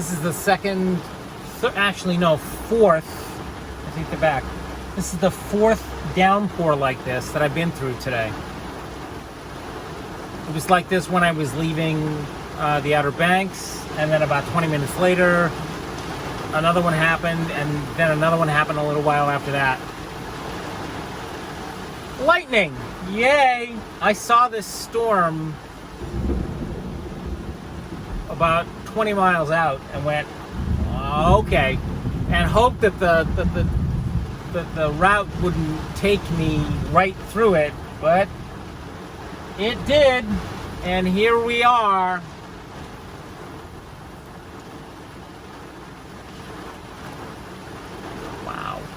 This is the second, actually no, fourth, I take it back. This is the fourth downpour like this that I've been through today. It was like this when I was leaving the Outer Banks, and then about 20 minutes later, another one happened, and then another one happened a little while after that. Lightning! Yay! I saw this storm about 20 miles out and went, okay, and hoped that the route wouldn't take me right through it, but it did, and here we are. Wow.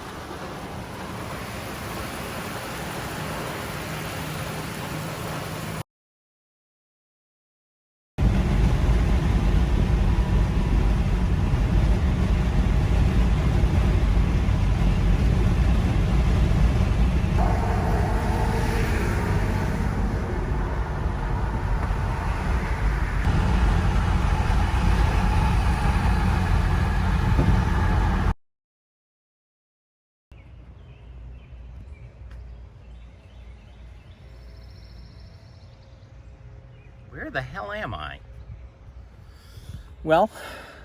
Where the hell am I? Well,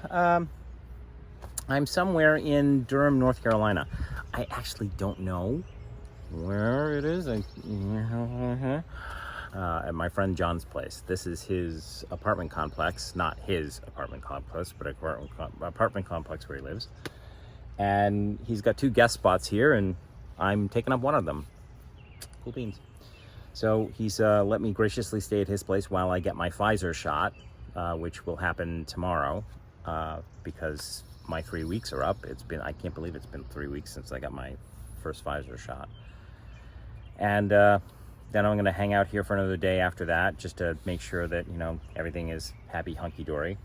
I'm somewhere in Durham, North Carolina. I actually don't know where it is. At my friend John's place. This is his apartment complex, not his apartment complex, but apartment complex where he lives. And he's got 2 guest spots here, and I'm taking up one of them. Cool beans. So he's let me graciously stay at his place while I get my Pfizer shot, which will happen tomorrow, because my 3 weeks are up. I can't believe it's been 3 weeks since I got my first Pfizer shot. And then I'm gonna hang out here for another day after that, just to make sure that, everything is happy, hunky-dory.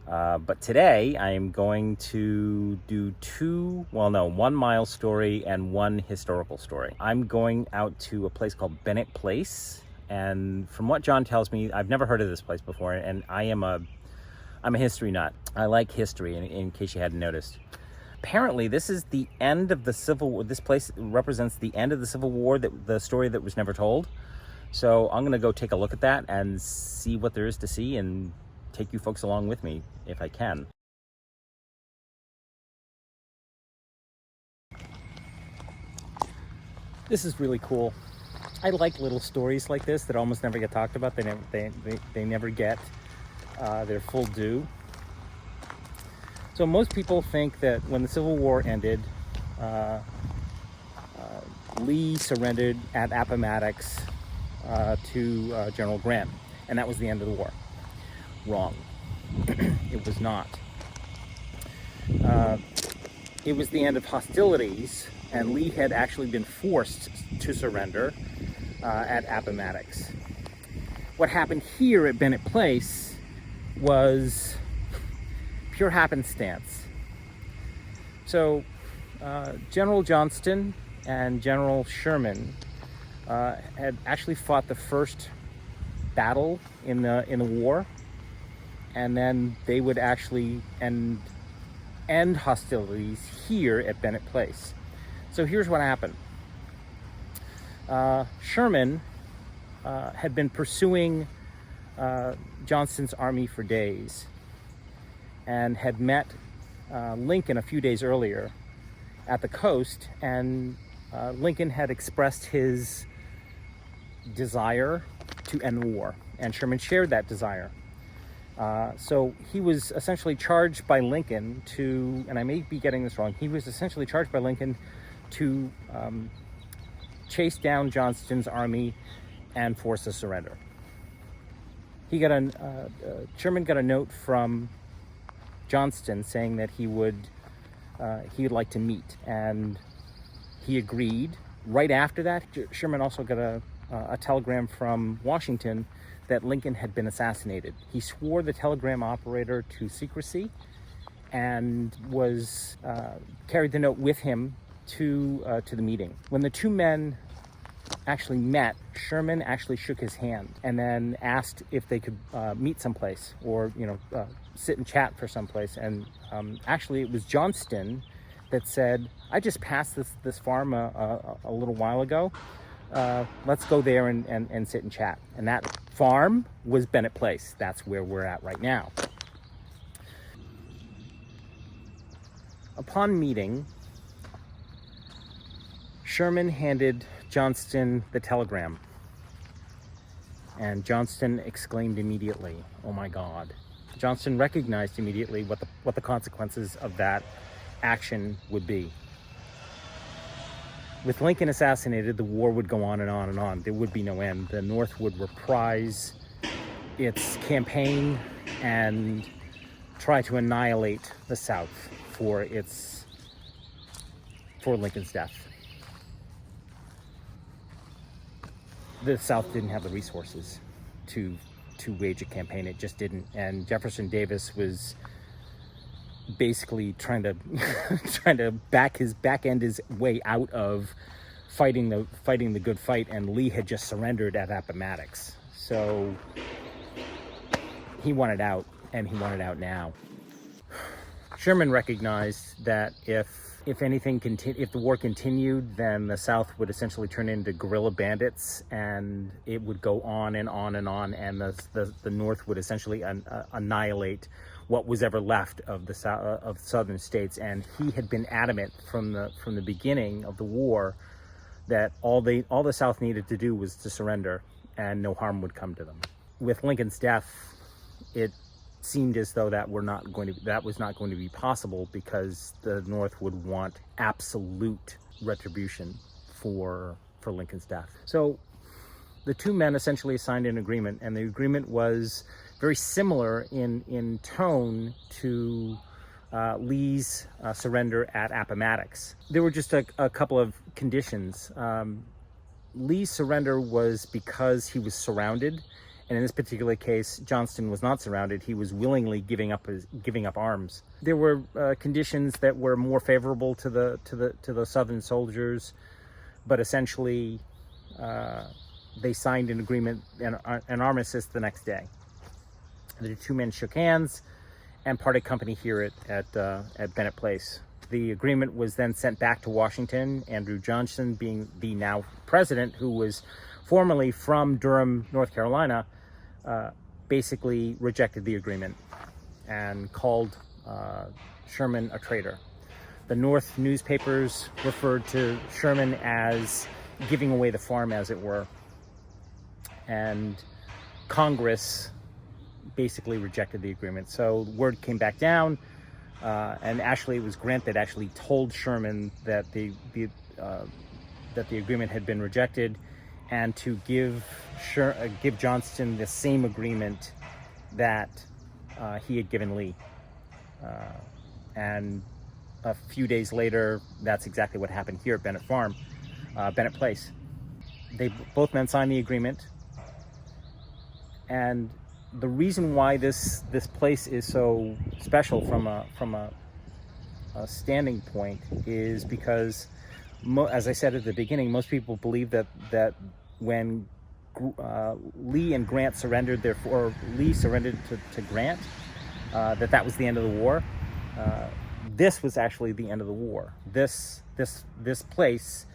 But today I am going to do 1 mile story and 1 historical story. I'm going out to a place called Bennett Place, and from what John tells me, I've never heard of this place before, and I'm a history nut. I like history, in case you hadn't noticed. Apparently, this is the end of the Civil War. This place represents the end of the Civil War, the story that was never told. So I'm gonna go take a look at that and see what there is to see, and take you folks along with me if I can. This is really cool. I like little stories like this that almost never get talked about. They never get their full due. So most people think that when the Civil War ended, Lee surrendered at Appomattox to General Grant, and that was the end of the war. Wrong. It was not. It was the end of hostilities, and Lee had actually been forced to surrender at Appomattox. What happened here at Bennett Place was pure happenstance. So General Johnston and General Sherman had actually fought the first battle in the war, and then they would actually end hostilities here at Bennett Place. So here's what happened. Sherman had been pursuing Johnston's army for days, and had met Lincoln a few days earlier at the coast, and Lincoln had expressed his desire to end the war, and Sherman shared that desire. So he was essentially charged by Lincoln to, and I may be getting this wrong, he was essentially charged by Lincoln to chase down Johnston's army and force a surrender. Sherman got a note from Johnston saying that he would like to meet, and he agreed. Right after that, Sherman also got a telegram from Washington that Lincoln had been assassinated. He swore the telegram operator to secrecy, and was carried the note with him to the meeting. When the 2 men actually met, Sherman actually shook his hand and then asked if they could meet someplace, or sit and chat for someplace. And actually, it was Johnston that said, "I just passed this farm a little while ago. Let's go there and sit and chat." And that farm was Bennett Place. That's where we're at right now. Upon meeting, Sherman handed Johnston the telegram. And Johnston exclaimed immediately, "Oh my God." Johnston recognized immediately what the consequences of that action would be. With Lincoln assassinated, the war would go on and on and on. There would be no end. The North would reprise its campaign and try to annihilate the South for Lincoln's death. The South didn't have the resources to wage a campaign. It just didn't. And Jefferson Davis was basically trying to back end his way out of fighting the good fight, and Lee had just surrendered at Appomattox. So he wanted out, and he wanted out now. Sherman recognized that if the war continued, then the South would essentially turn into guerrilla bandits, and it would go on and on and on, and the North would essentially annihilate what was ever left of the southern states. And he had been adamant from the beginning of the war that all the South needed to do was to surrender, and no harm would come to them. With Lincoln's death, it seemed as though that was not going to be possible, because the North would want absolute retribution for Lincoln's death. So the two men essentially signed an agreement, and the agreement was very similar in tone to Lee's surrender at Appomattox. There were just a couple of conditions. Lee's surrender was because he was surrounded. And in this particular case, Johnston was not surrounded. He was willingly giving up arms. There were conditions that were more favorable to the Southern soldiers, but essentially they signed an agreement, an armistice, the next day. The two men shook hands and parted company here at Bennett Place. The agreement was then sent back to Washington. Andrew Johnson, being the now president, who was formerly from Durham, North Carolina, basically rejected the agreement and called Sherman a traitor. The North newspapers referred to Sherman as giving away the farm, as it were. And Congress basically rejected the agreement. So word came back down, and actually it was Grant that actually told Sherman that the agreement had been rejected, and to give Johnston the same agreement that he had given Lee. And a few days later, that's exactly what happened here at Bennett Place. Both men signed the agreement, and the reason why this place is so special from a standing point is because, as I said at the beginning, most people believe that when Lee and Grant surrendered, Lee surrendered to Grant, that was the end of the war. This was actually the end of the war. This place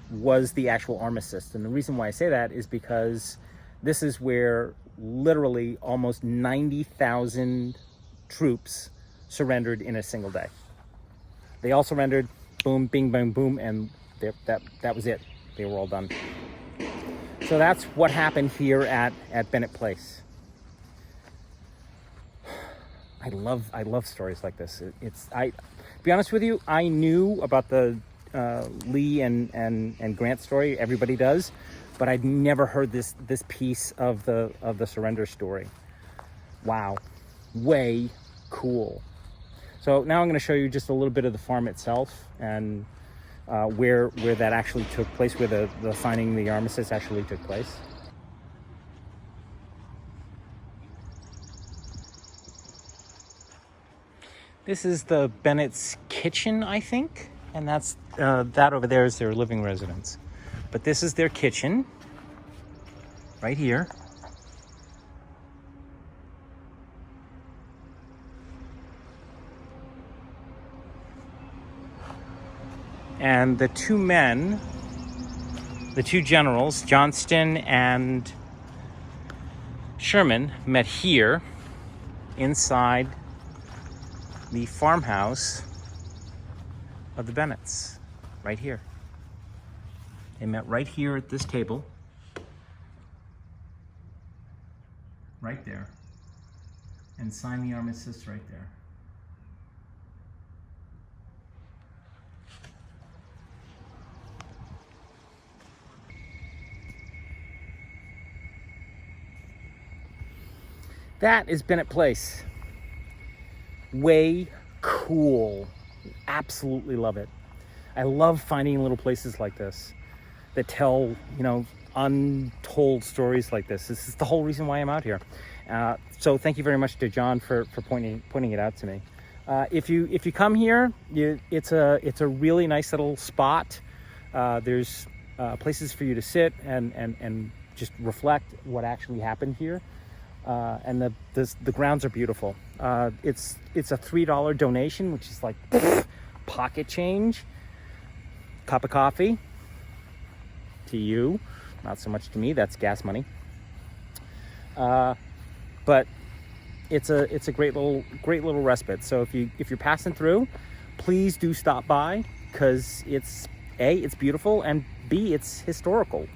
was the actual armistice. And the reason why I say that is because this is where literally almost 90,000 troops surrendered in a single day. They all surrendered, boom, bing, bang, boom, and that was it. They were all done. So that's what happened here at Bennett Place. I love stories like this. To be honest with you, I knew about the Lee and Grant story. Everybody does, but I'd never heard this piece of the surrender story. Wow, way cool. So now I'm going to show you just a little bit of the farm itself and where that actually took place, where the signing of the armistice actually took place. This is the Bennett's kitchen, I think, and that over there is their living residence. But this is their kitchen, right here. And the two men, the two generals, Johnston and Sherman, met here inside the farmhouse of the Bennetts, right here. They met right here at this table, right there, and signed the armistice right there. That is Bennett Place. Way cool. Absolutely love it. I love finding little places like this that tell, untold stories like this. This is the whole reason why I'm out here. So thank you very much to John for pointing it out to me. If you come here, it's a really nice little spot. There's places for you to sit and just reflect what actually happened here. And the grounds are beautiful. It's a $3 donation, which is like pocket change. Cup of coffee to you, not so much to me. That's gas money. But it's a great little respite. So if you're passing through, please do stop by, because it's beautiful, and B, it's historical.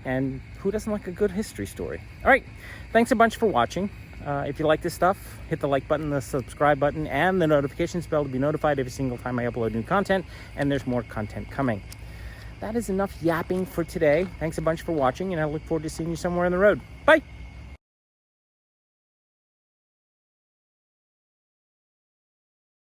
And who doesn't like a good history story? All right, thanks a bunch for watching. If you like this stuff, hit the like button, the subscribe button, and the notifications bell to be notified every single time I upload new content, and there's more content coming. That is enough yapping for today. Thanks a bunch for watching, and I look forward to seeing you somewhere on the road. Bye!